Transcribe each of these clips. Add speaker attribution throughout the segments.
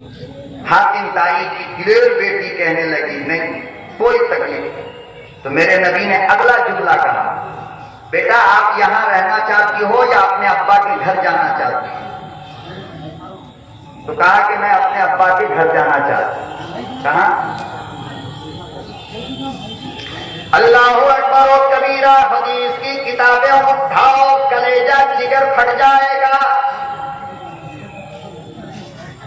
Speaker 1: حاتم تائی کی دلیر بیٹی کہنے لگی نہیں کوئی تکلیف نہیں. تو میرے نبی نے اگلا جملہ کہا بیٹا آپ یہاں رہنا چاہتی ہو یا اپنے ابا کے گھر جانا چاہتی ہو؟ تو کہا کہ میں اپنے ابا کے گھر جانا چاہتی ہوں. کہاں؟ اللہ اکبر و کبیرہ. حدیث کی کتابیں اٹھاؤ کلیجہ جگر پھٹ جائے گا.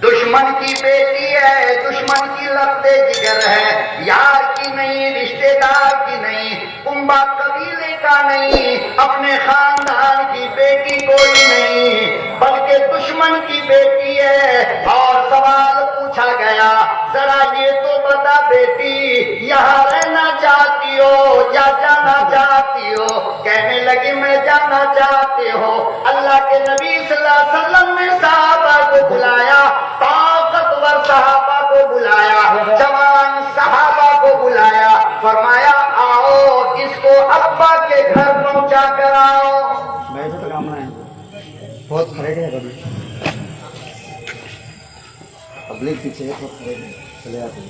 Speaker 1: دشمن کی بیٹی ہے, دشمن کی لفظ جگر ہے, یار کی نہیں, رشتے دار کی نہیں, کنبا قبیلے کا نہیں, اپنے خاندان کی بیٹی کوئی نہیں بلکہ دشمن کی بیٹی ہے. اور سوال پوچھا گیا ذرا یہ تو بتا بیٹی یہاں رہنا چاہتی ہو یا جانا چاہتی ہو؟ کہنے لگی میں جانا چاہتی ہوں. اللہ کے نبی صلی اللہ علیہ وسلم نے صحابہ کو بلایا, طاقتور صحابہ کو بلایا, جوان صحابہ کو بلایا, فرمایا آؤ اس کو ابا کے گھر پہنچا کر آؤ.
Speaker 2: بہت کھڑے ہے کبھی پبلک پیچھے چلے آتے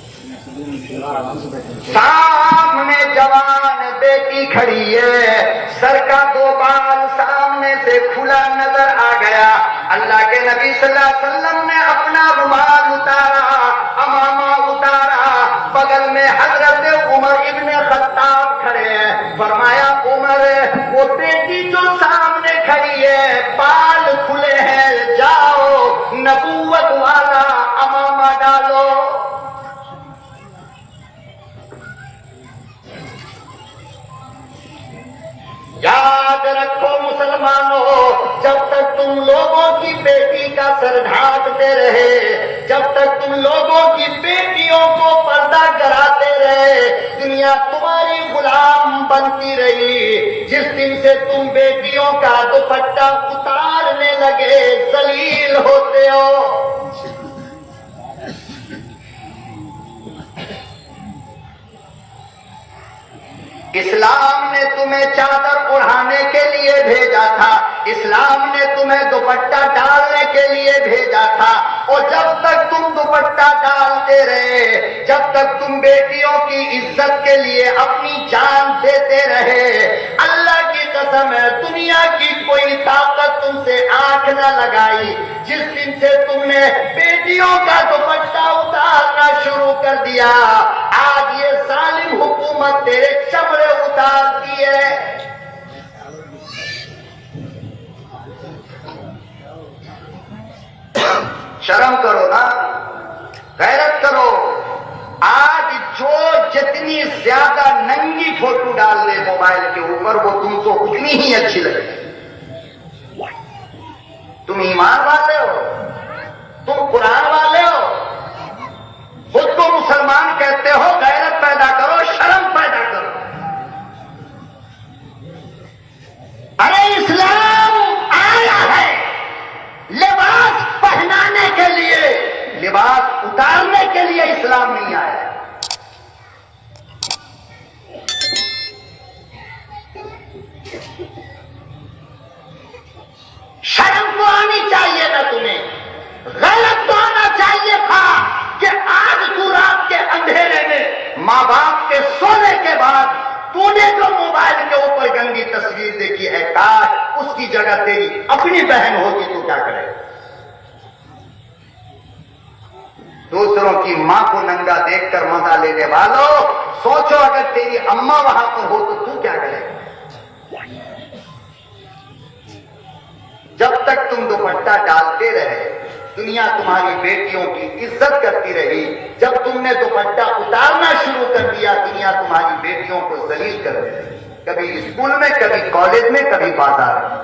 Speaker 1: سامنے جوان بیٹی کھڑی ہے, سر کا دو بال سامنے سے کھلا نظر آ گیا. اللہ کے نبی صلی اللہ علیہ وسلم نے اپنا رومال اتارا, امامہ اتارا, بغل میں حضرت عمر ابن خطاب کھڑے ہیں. فرمایا عمر وہ بیٹی جو سامنے کھڑی ہے بال کھلے ہیں, جاؤ نبوت والا امامہ ڈالو. یاد رکھو مسلمانوں, جب تک تم لوگوں کی بیٹی کا سر ڈھانکتے رہے, جب تک تم لوگوں کی بیٹیوں کو پردہ کراتے رہے, دنیا تمہاری غلام بنتی رہی. جس دن سے تم بیٹیوں کا دوپٹہ اتارنے لگے ذلیل ہوتے ہو. اسلام نے تمہیں چادر اڑانے کے لیے بھیجا تھا, اسلام نے تمہیں دوپٹہ ڈالنے کے لیے بھیجا تھا, اور جب تک تم دوپٹہ ڈالتے رہے, جب تک تم بیٹیوں کی عزت کے لیے اپنی جان دیتے رہے, اللہ کی قسم ہے دنیا کی کوئی طاقت تم سے آنکھ نہ لگائی. جس دن سے تم نے بیٹیوں کا دوپٹہ اتارنا شروع کر دیا, آج یہ ظالم حکومت تیرے چمڑے اتارتی ہے. شرم کرو نا, غیرت کرو. آج جو جتنی زیادہ ننگی فوٹو ڈال لے موبائل کے اوپر وہ تم کو اتنی ہی اچھی لگے. تم ایمان والے ہو, تم قرآن والے ہو, خود کو مسلمان کہتے ہو, غیرت پیدا کرو, شرم پیدا کرو. ارے اسلام آیا ہے لباس پہنانے کے لیے, لباس اتارنے کے لیے اسلام نہیں آیا. شرم تو آنی چاہیے تھا تمہیں, غیرت تو آنا چاہیے تھا کہ آج تو رات کے اندھیرے میں ماں باپ کے سونے کے بعد تو نے جو موبائل کے اوپر گندی تصویر دیکھی ہے, کاش اس کی جگہ تیری اپنی بہن ہوتی تو کیا کرے. دوسروں کی ماں کو ننگا دیکھ کر مزہ لینے والوں, سوچو اگر تیری اماں وہاں پر ہو تو کیا کرے. جب تک تم دوپٹہ ڈالتے رہے دنیا تمہاری بیٹیوں کی عزت کرتی رہی, جب تم نے دوپٹہ اتارنا شروع کر دیا دنیا تمہاری بیٹیوں کو ذلیل کر رہی. کبھی اسکول میں, کبھی کالج میں, کبھی بازار میں.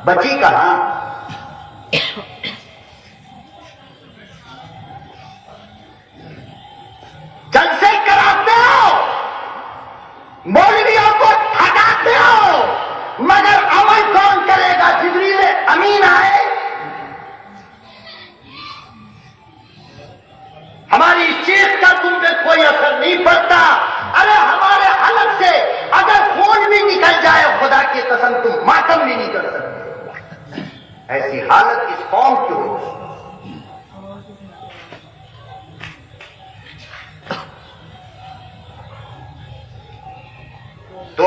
Speaker 1: بچی کہاں؟ جلسے کراتے ہو, مولویوں کو ٹھگاتے ہو, مگر عمل کون کرے گا؟ جبریل امین آئے, ہماری چیخ کا تم پہ کوئی اثر نہیں پڑتا. ارے ہمارے حلق سے اگر خون بھی نکل جائے خدا کی قسم تم ماتم بھی نہیں کر سکتے. ایسی حالت اس قوم کی ہوئی.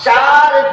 Speaker 1: 4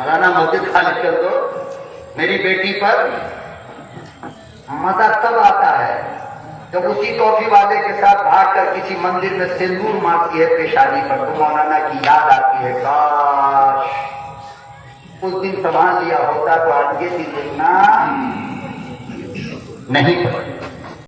Speaker 1: مولانا مسجد خالد کر دو. میری بیٹی پر مزہ تب آتا ہے جب اسی ٹوفی والے کے ساتھ بھاگ کر کسی مندر میں سندور مارتی ہے پیشانی پر تو مولانا کی یاد آتی ہے کاش اس دن سنبھال لیا ہوتا تو آج یہ دن دیکھنا نہیں پڑتا.